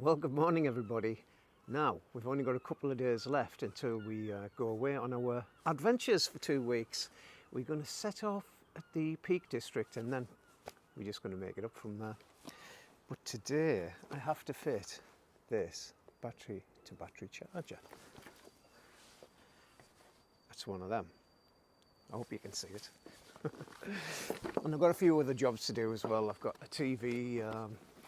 Well, good morning everybody. Now, we've only got a couple of days left until we go away on our adventures for 2 weeks. We're going to set off at the Peak District and then we're just going to make it up from there. But today I have to fit this battery to battery charger. That's one of them. I hope you can see it. And I've got a few other jobs to do as well. I've got a TV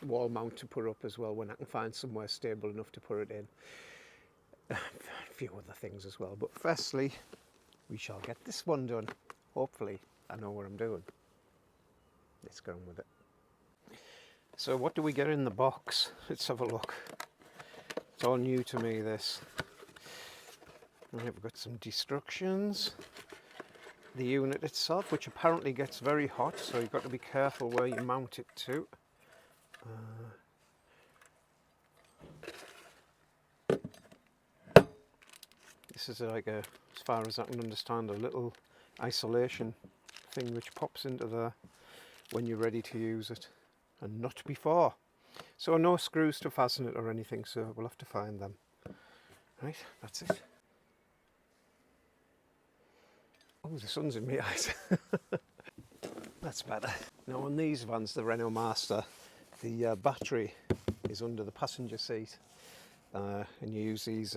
wall mount to put up as well when I can find somewhere stable enough to put it in. A few other things as well. But firstly, we shall get this one done. Hopefully, I know what I'm doing. Let's get on with it. So what do we get in the box? Let's have a look. It's all new to me, this. Right, we've got some destructions. The unit itself, which apparently gets very hot, so you've got to be careful where you mount it to. This is like a, as far as I can understand, a little isolation thing which pops into there when you're ready to use it, and not before. So no screws to fasten it or anything, so we'll have to find them. Right, that's it. Oh, the sun's in my eyes. That's better. Now on these vans, the Renault Master, the battery is under the passenger seat, and you use these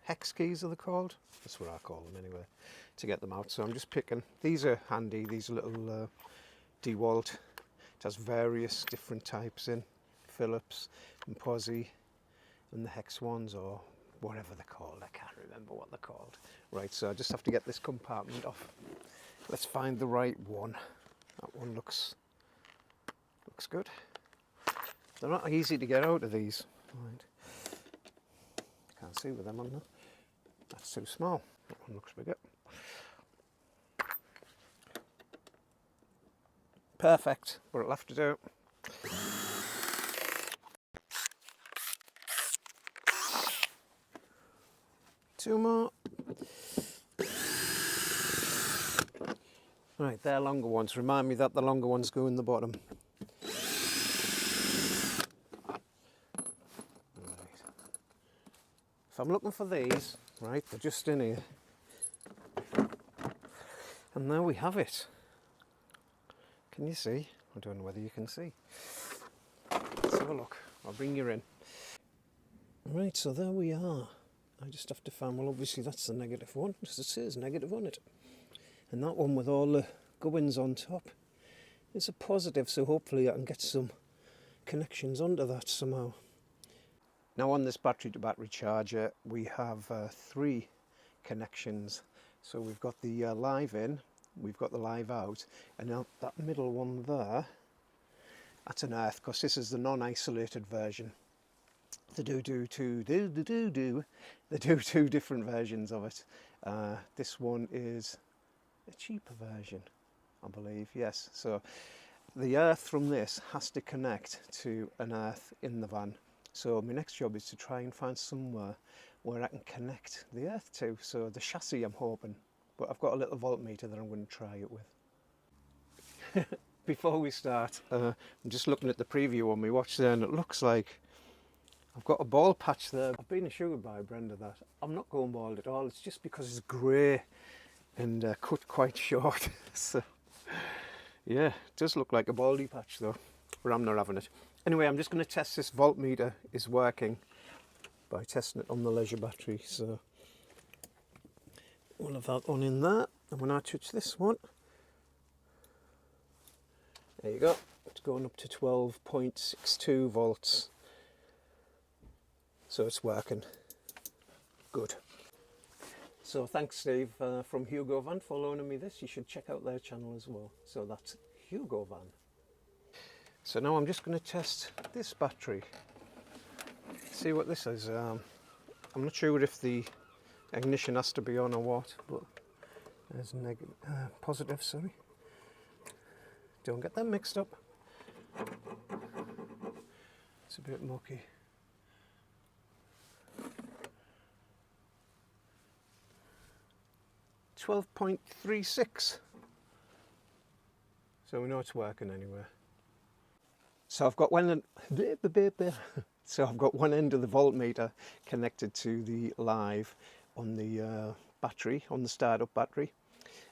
hex keys, are they called? That's what I call them anyway, to get them out. So I'm just picking. These are handy, these little DeWalt. It has various different types in, Phillips and Posi, and the hex ones, or whatever they're called. I can't remember what they're called. Right, so I just have to get this compartment off. Let's find the right one. That one looks good. They're not easy to get out of these. Right. Can't see with them on there. That's too small. That one looks bigger. Perfect. What it'll have to do. Two more. Right, they're longer ones. Remind me that the longer ones go in the bottom. Right. If I'm looking for these, right, they're just in here. And there we have it. Can you see? I don't know whether you can see. Let's have a look. I'll bring you in. Right, so there we are. I just have to find, well obviously that's the negative one, as it says negative on it. And that one with all the gubbins on top is a positive, so hopefully I can get some connections onto that somehow. Now on this battery to battery charger we have 3 connections. So we've got the live in, we've got the live out, and now that middle one there, that's an earth, because this is the non-isolated version. They do two different versions of it. This one is a cheaper version, I believe, yes. So the earth from this has to connect to an earth in the van. So my next job is to try and find somewhere where I can connect the earth to. So the chassis I'm hoping, but I've got a little voltmeter that I'm going to try it with. Before we start, I'm just looking at the preview on my watch there, and it looks like I've got a bald patch there. I've been assured by Brenda that I'm not going bald at all. It's just because it's grey and cut quite short. So yeah, it does look like a baldy patch though, but I'm not having it. Anyway, I'm just going to test this voltmeter is working by testing it on the leisure battery. So we'll have that one in there, and when I touch this one, there you go, it's going up to 12.62 volts. So it's working. Good. So thanks Steve from Hugo Van for loaning me this. You should check out their channel as well. So that's Hugo Van. So now I'm just going to test this battery. See what this is. I'm not sure if the ignition has to be on or what, but there's positive, sorry. Don't get them mixed up. It's a bit mucky. 12.36. So we know it's working anyway. So I've got one So I've got one end of the voltmeter connected to the live on the battery, on the start-up battery,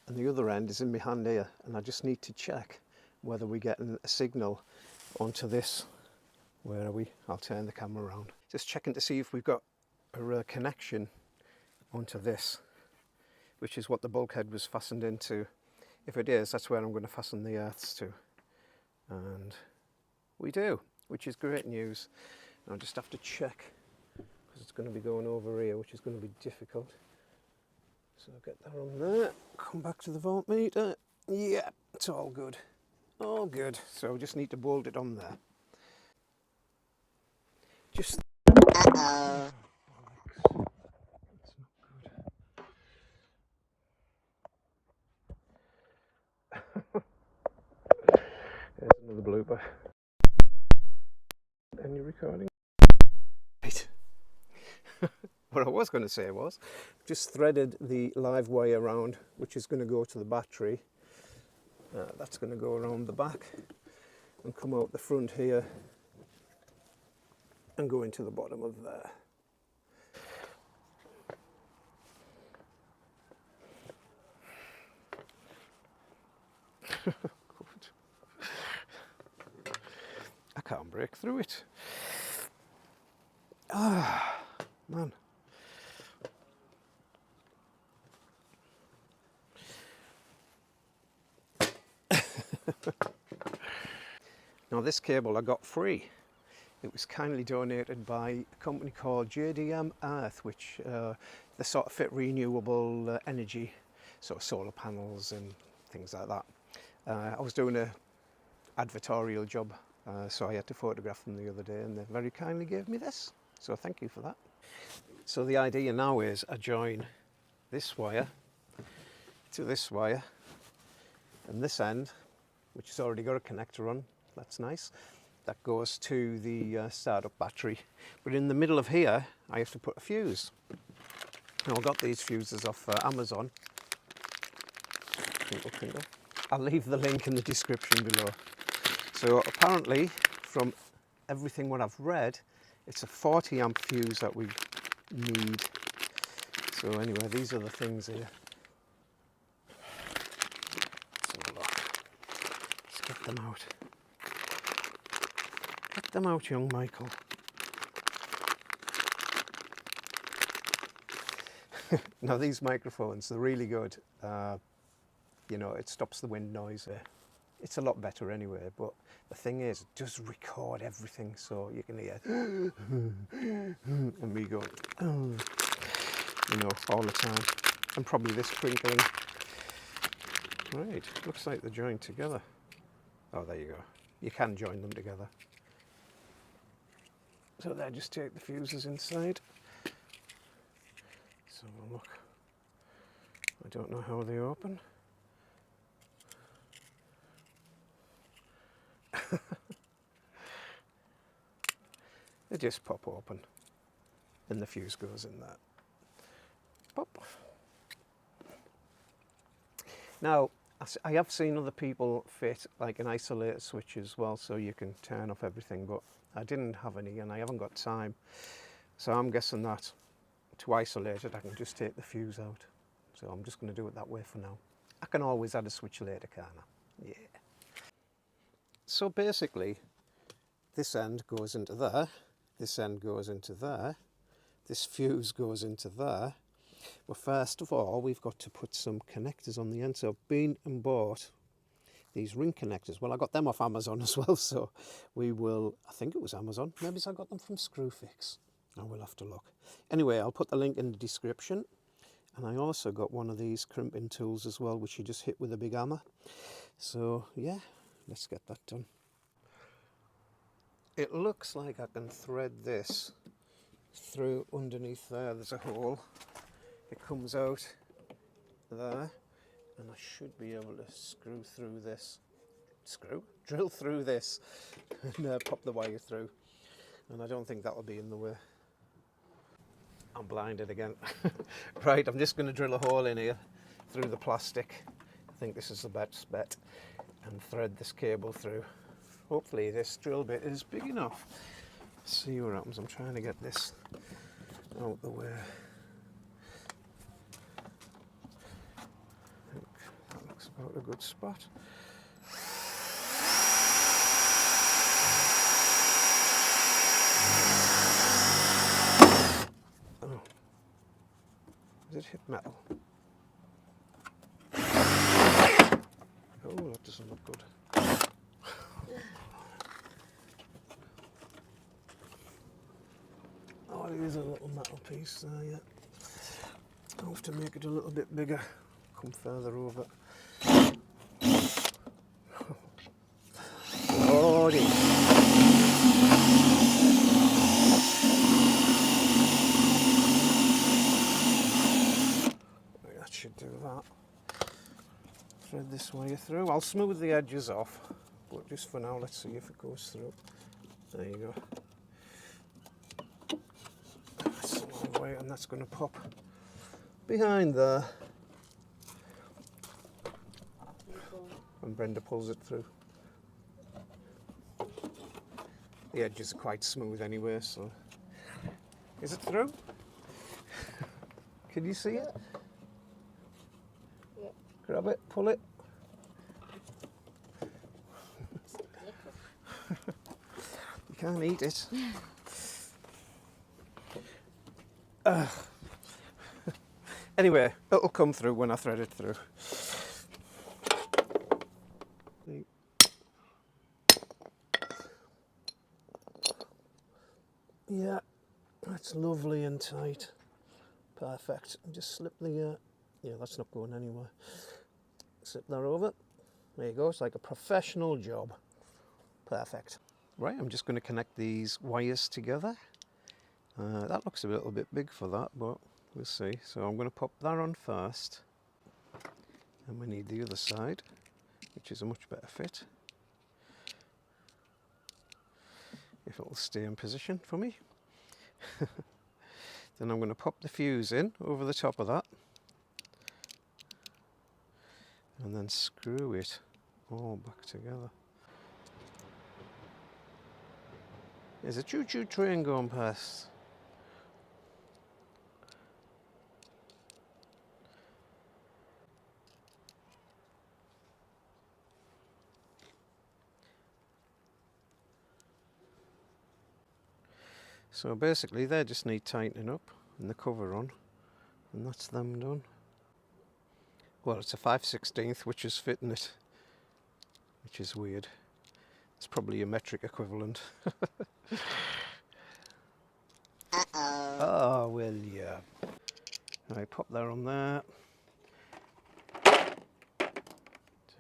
and the other end is in my hand here, and I just need to check whether we're getting a signal onto this. Where are we? I'll turn the camera around. Just checking to see if we've got a connection onto this, which is what the bulkhead was fastened into. If it is, that's where I'm going to fasten the earths to. And we do, which is great news. I'll just have to check, because it's going to be going over here, which is going to be difficult. So I'll get that on there, come back to the voltmeter. Yeah, it's all good. All good. So I just need to bolt it on there. Just... Uh-oh. That's not good. There's another blooper. Any recording? Right. What I was going to say was, just threaded the live wire around, which is going to go to the battery. That's going to go around the back and come out the front here and go into the bottom of there. I can't break through it. Ah, man. Now this cable I got free. It was kindly donated by a company called JDM Earth, which they sort of fit renewable energy, sort of solar panels and things like that. I was doing a advertorial job, so I had to photograph them the other day, and they very kindly gave me this. So thank you for that. So the idea now is I join this wire to this wire, and this end, which has already got a connector on, that's nice, that goes to the startup battery. But in the middle of here, I have to put a fuse. Now, I got these fuses off Amazon. I'll leave the link in the description below. So apparently, from everything what I've read, it's a 40 amp fuse that we need. So anyway, these are the things here. Let's have a look. Let's get them out. Get them out, young Michael. Now these microphones, they're really good. You know, it stops the wind noise. It's a lot better anyway, but the thing is, it does record everything, so you can hear and me go, you know, all the time. And probably this crinkling. Right, looks like they're joined together. Oh, there you go. You can join them together. So there, just take the fuses inside. So look, I don't know how they open. They just pop open and the fuse goes in there. Pop. Now, I have seen other people fit like an isolator switch as well, so you can turn off everything, but I didn't have any and I haven't got time. So I'm guessing that to isolate it, I can just take the fuse out. So I'm just going to do it that way for now. I can always add a switch later, can't I? Yeah. So basically, this end goes into there, this end goes into there, this fuse goes into there. Well, first of all, we've got to put some connectors on the end. So I've been and bought these ring connectors. Well, I got them off Amazon as well, so we will, I think it was Amazon. Maybe I got them from Screwfix. I will have to look. Anyway, I'll put the link in the description. And I also got one of these crimping tools as well, which you just hit with a big hammer. So yeah, let's get that done. It looks like I can thread this through underneath there. There's a hole. It comes out there, and I should be able to screw through this. Drill through this and pop the wire through. And I don't think that'll be in the way. I'm blinded again. Right, I'm just going to drill a hole in here through the plastic. I think this is the best bet. And thread this cable through. Hopefully this drill bit is big enough. See what happens. I'm trying to get this out the way. I think that looks about a good spot. Oh, did it hit metal? Oh, that doesn't look good. Oh, there's a little metal piece there, yeah. I'll have to make it a little bit bigger. Come further over. Lordy. That should do that. Thread this wire through. I'll smooth the edges off, but just for now, let's see if it goes through. There you go. That's a long way, and that's going to pop behind there. And Brenda pulls it through. The edges are quite smooth anyway, so. Is it through? Can you see it? Yeah. Grab it, pull it. You can't eat it. Anyway, it'll come through when I thread it through. Yeah, that's lovely and tight. Perfect. And just slip the, yeah, that's not going anywhere. Slip that over. There you go, it's like a professional job. Perfect. Right, I'm just going to connect these wires together. That looks a little bit big for that, but we'll see. So I'm going to pop that on first. And we need the other side, which is a much better fit. If it will stay in position for me. Then I'm going to pop the fuse in over the top of that. And then screw it all back together. There's a choo-choo train going past. So basically they just need tightening up and the cover on, and that's them done. Well, it's a 5/16, which is fitting it, which is weird. It's probably a metric equivalent. Oh, well, yeah. I pop that on there.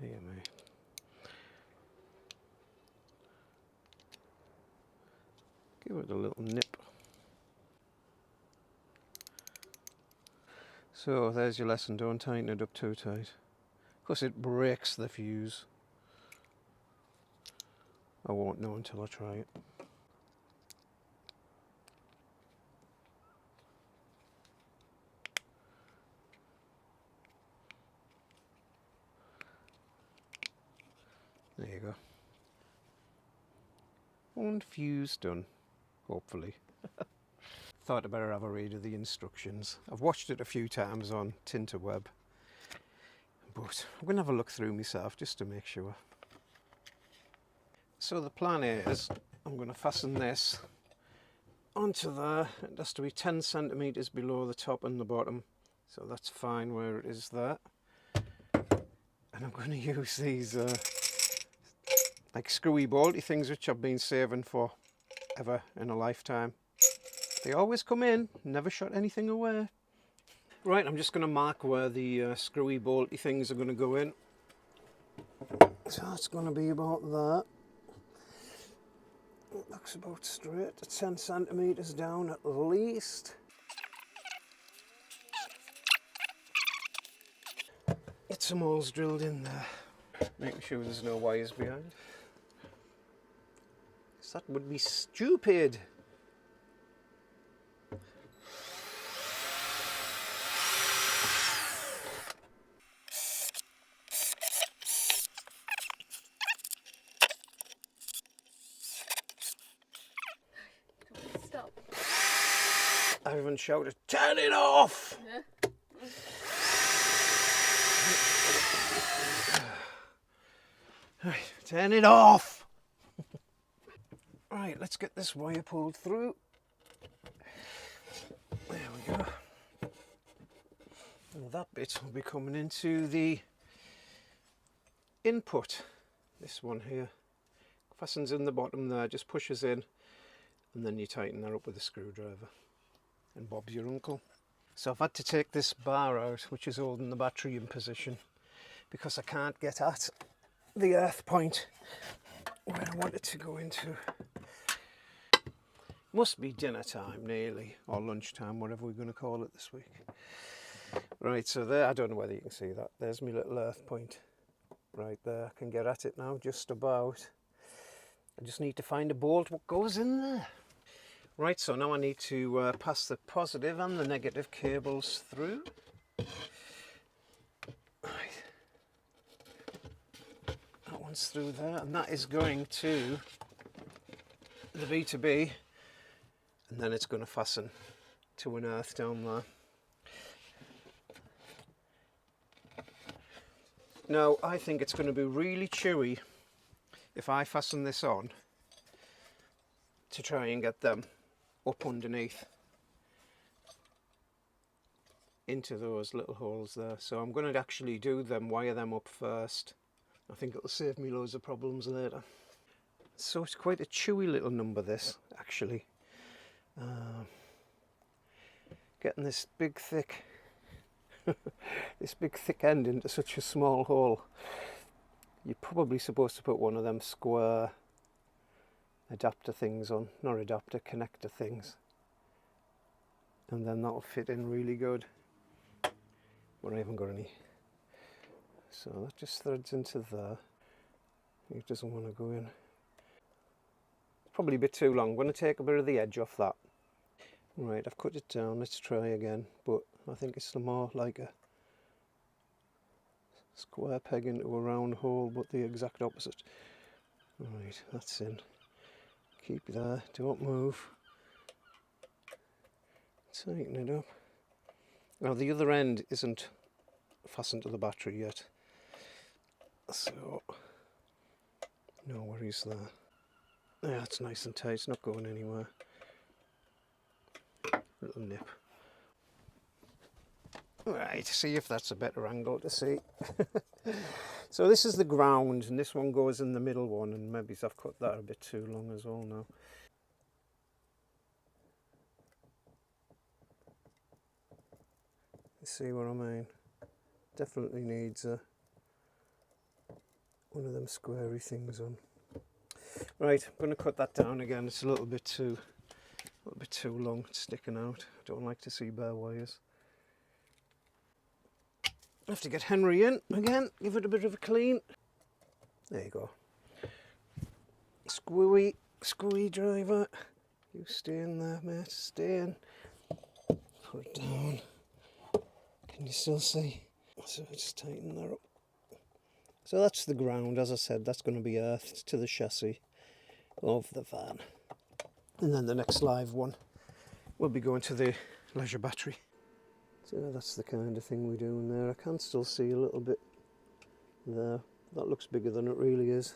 Dear me. Give it a little nip. So there's your lesson, don't tighten it up too tight. Of course it breaks the fuse. I won't know until I try it. There you go. One fuse done, hopefully. Thought I'd better have a read of the instructions. I've watched it a few times on Tinterweb, but I'm going to have a look through myself just to make sure. So the plan is I'm going to fasten this onto there. It has to be 10 centimetres below the top and the bottom, so that's fine where it is there. And I'm going to use these like screwy bolty things which I've been saving for ever in a lifetime. They always come in, never shot anything away. Right, I'm just going to mark where the screwy bolty things are going to go in. So that's going to be about that. It looks about straight, 10 centimetres down at least. Get some holes drilled in there, making sure there's no wires behind. That would be stupid. I haven't shouted, turn it off! Yeah. Right, turn it off! Right, let's get this wire pulled through. There we go. And that bit will be coming into the input. This one here. Fastens in the bottom there, just pushes in, and then you tighten that up with a screwdriver. And Bob's your uncle. So I've had to take this bar out, which is holding the battery in position, because I can't get at the earth point where I want it to go into. Must be dinner time nearly, or lunchtime, whatever we're going to call it this week. Right, so there, I don't know whether you can see that. There's my little earth point right there. I can get at it now, just about. I just need to find a bolt what goes in there. Right, so now I need to pass the positive and the negative cables through. Right. That one's through there, and that is going to the B2B, and then it's going to fasten to an earth down there. Now, I think it's going to be really chewy if I fasten this on to try and get them up underneath into those little holes there. So I'm going to actually do them, wire them up first. I think it'll save me loads of problems later. So it's quite a chewy little number, this, actually. Getting this big thick this big thick end into such a small hole. You're probably supposed to put one of them square adapter things on, not adapter, connector things, and then that'll fit in really good. But I haven't got any, so that just threads into there. It doesn't want to go in. It's probably a bit too long. I'm going to take a bit of the edge off that. Right, I've cut it down. Let's try again, but I think it's more like a square peg into a round hole, but the exact opposite. Right, that's in. Keep it there, don't move. Tighten it up. Now the other end isn't fastened to the battery yet, so no worries there. Yeah, it's nice and tight, it's not going anywhere. Little nip. Right, see if that's a better angle to see. So this is the ground, and this one goes in the middle one, and maybe I've cut that a bit too long as well now. You see what I mean? Definitely needs one of them squarey things on. Right, I'm going to cut that down again. It's a little bit too long, it's sticking out. I don't like to see bare wires. I have to get Henry in again, give it a bit of a clean. There you go. Squeeze driver. You stay in there, mate, stay in. Put it down. Can you still see? So just tighten that up. So that's the ground, as I said, that's going to be earthed to the chassis of the van. And then the next live one will be going to the leisure battery. So that's the kind of thing we're doing there. I can still see a little bit there. That looks bigger than it really is.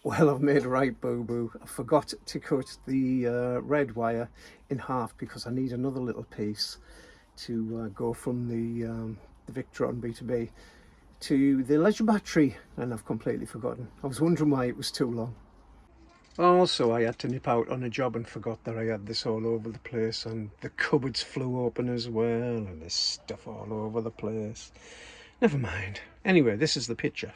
Well, I've made a right boo-boo. I forgot to cut the red wire in half because I need another little piece to go from the Victron B2B to the leisure battery, and I've completely forgotten. I was wondering why it was too long. Also, I had to nip out on a job and forgot that I had this all over the place, and the cupboards flew open as well, and there's stuff all over the place. Never mind. Anyway, this is the picture.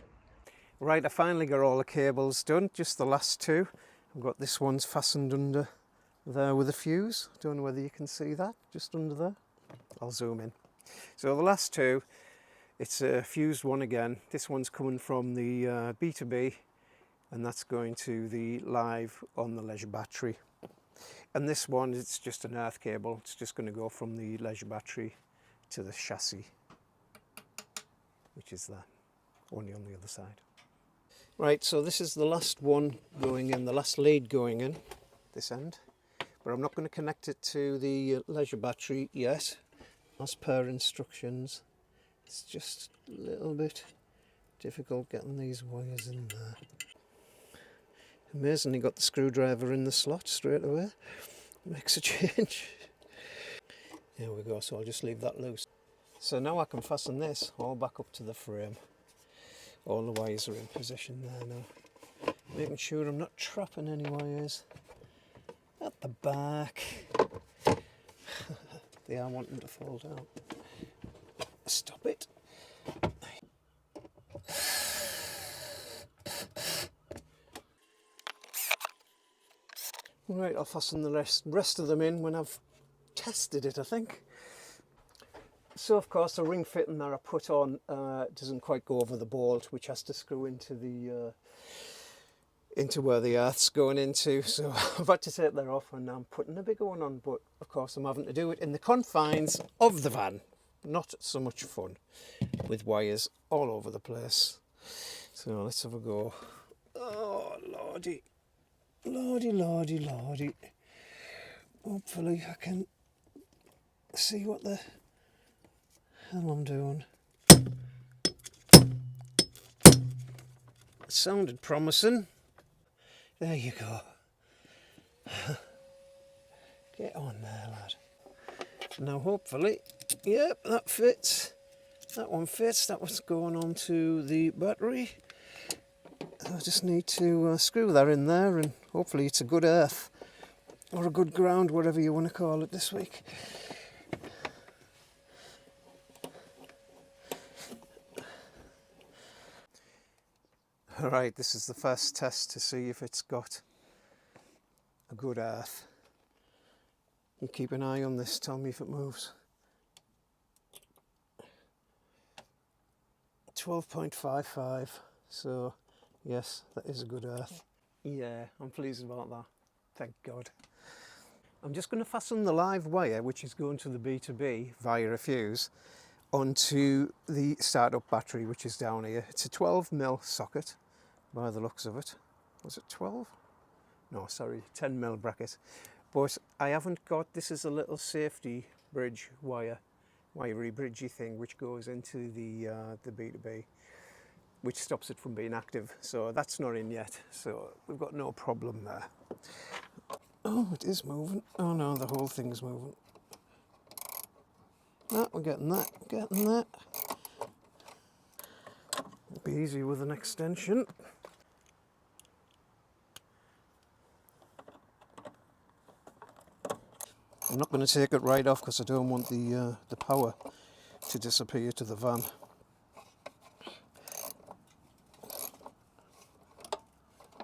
Right, I finally got all the cables done, just the last two. I've got this one's fastened under there with a fuse. Don't know whether you can see that, just under there. I'll zoom in. So the last two, it's a fused one again. This one's coming from the B2B, and that's going to the live on the leisure battery. And this one, it's just an earth cable. It's just going to go from the leisure battery to the chassis, which is there, only on the other side. Right, so this is the last one going in, the last lead going in, this end. but I'm not going to connect it to the leisure battery yet, as per instructions. It's just a little bit difficult getting these wires in there. Amazingly got the screwdriver in the slot straight away. Makes a change. There we go, so I'll just leave that loose. So now I can fasten this all back up to the frame. All the wires are in position there now. Making sure I'm not trapping any wires at the back. They are wanting to fall down. Stop it. Right, I'll fasten the rest of them in when I've tested it, I think. So of course the ring fitting that I put on doesn't quite go over the bolt, which has to screw into the into where the earth's going into. So I've had to take that off and I'm putting a bigger one on, but of course I'm having to do it in the confines of the van. Not so much fun with wires all over the place. So let's have a go. Oh lordy. Lordy, lordy, lordy. Hopefully I can see what the hell I'm doing. It sounded promising. There you go. Get on there, lad. Now hopefully, yep, that fits. That one fits. That was going on to the battery. I just need to screw that in there, and hopefully it's a good earth or a good ground, whatever you want to call it this week. Alright, this is the first test to see if it's got a good earth. You keep an eye on this, tell me if it moves. 12.55, so yes, that is a good earth. Yeah, I'm pleased about that. Thank God. I'm just going to fasten the live wire, which is going to the B2B via a fuse, onto the startup battery, which is down here. It's a 12mm socket, by the looks of it. Was it 12? No, sorry, 10mm bracket. But I haven't got, this is a little safety bridge wire, wiry bridgey thing, which goes into the B2B, which stops it from being active. So that's not in yet, so we've got no problem there. Oh, it is moving. Oh no, the whole thing's moving. Ah, we're getting that, getting that. It'll be easy with an extension. I'm not going to take it right off because I don't want the power to disappear to the van.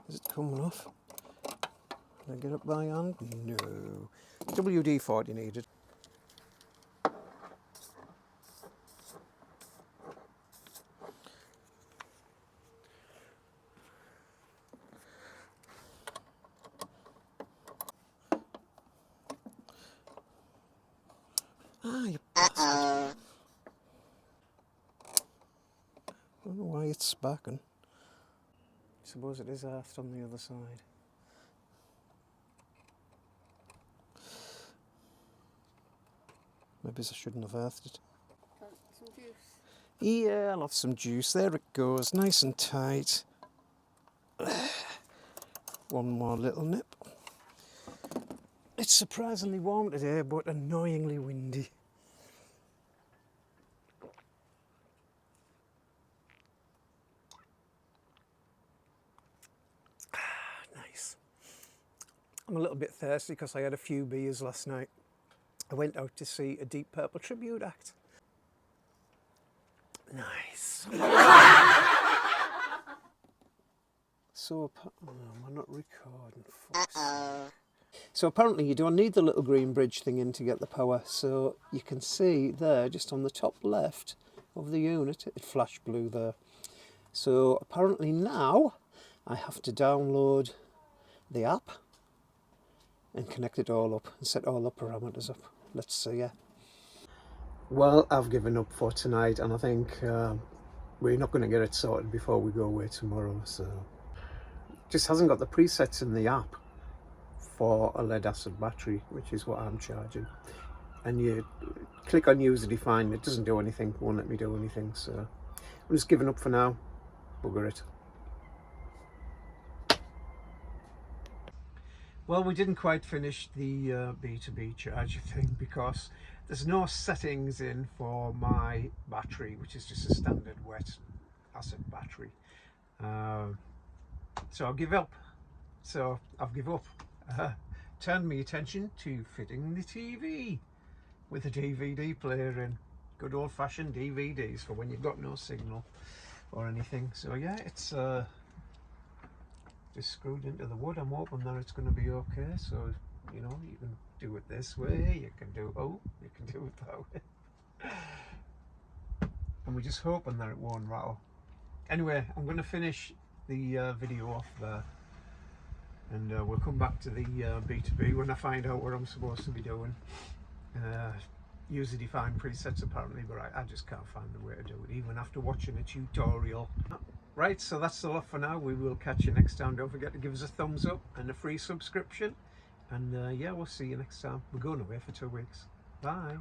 Is it coming off? Can I get it by hand? No. WD-40 needed. Ah, you bastard. I don't know why it's sparking. I suppose it is earthed on the other side. Maybe I shouldn't have earthed it. Some juice? Yeah, I'll have some juice. There it goes, nice and tight. One more little nip. It's surprisingly warm today, but annoyingly windy. Nice. I'm a little bit thirsty because I had a few beers last night. I went out to see a Deep Purple tribute act. Nice. So, oh, am I not recording? Foxy. So apparently you don't need the little green bridge thing in to get the power. So you can see there, just on the top left of the unit, it flashed blue there. So apparently now I have to download the app and connect it all up and set all the parameters up. Let's see, yeah. Well, I've given up for tonight, and I think we're not going to get it sorted before we go away tomorrow. So just hasn't got the presets in the app. for a lead acid battery, which is what I'm charging. And you click on user define, it doesn't do anything, won't let me do anything, so I'm just giving up for now. Bugger it. Well, we didn't quite finish the B2B charger thing because there's no settings in for my battery, which is just a standard wet acid battery. So I'll give up. So I've give up. Turned my attention to fitting the TV with a DVD player in. Good old-fashioned DVDs for when you've got no signal or anything. So yeah, it's just screwed into the wood. I'm hoping that it's going to be okay. So, you know, you can do it this way, you can do it that way. And we're just hoping that it won't rattle. Anyway, I'm going to finish the video off there, and we'll come back to the B2B when I find out what I'm supposed to be doing. User defined presets apparently, but I just can't find the way to do it, even after watching a tutorial. Right, so that's the lot for now. We will catch you next time. Don't forget to give us a thumbs up and a free subscription. And yeah, we'll see you next time. We're going away for 2 weeks. Bye.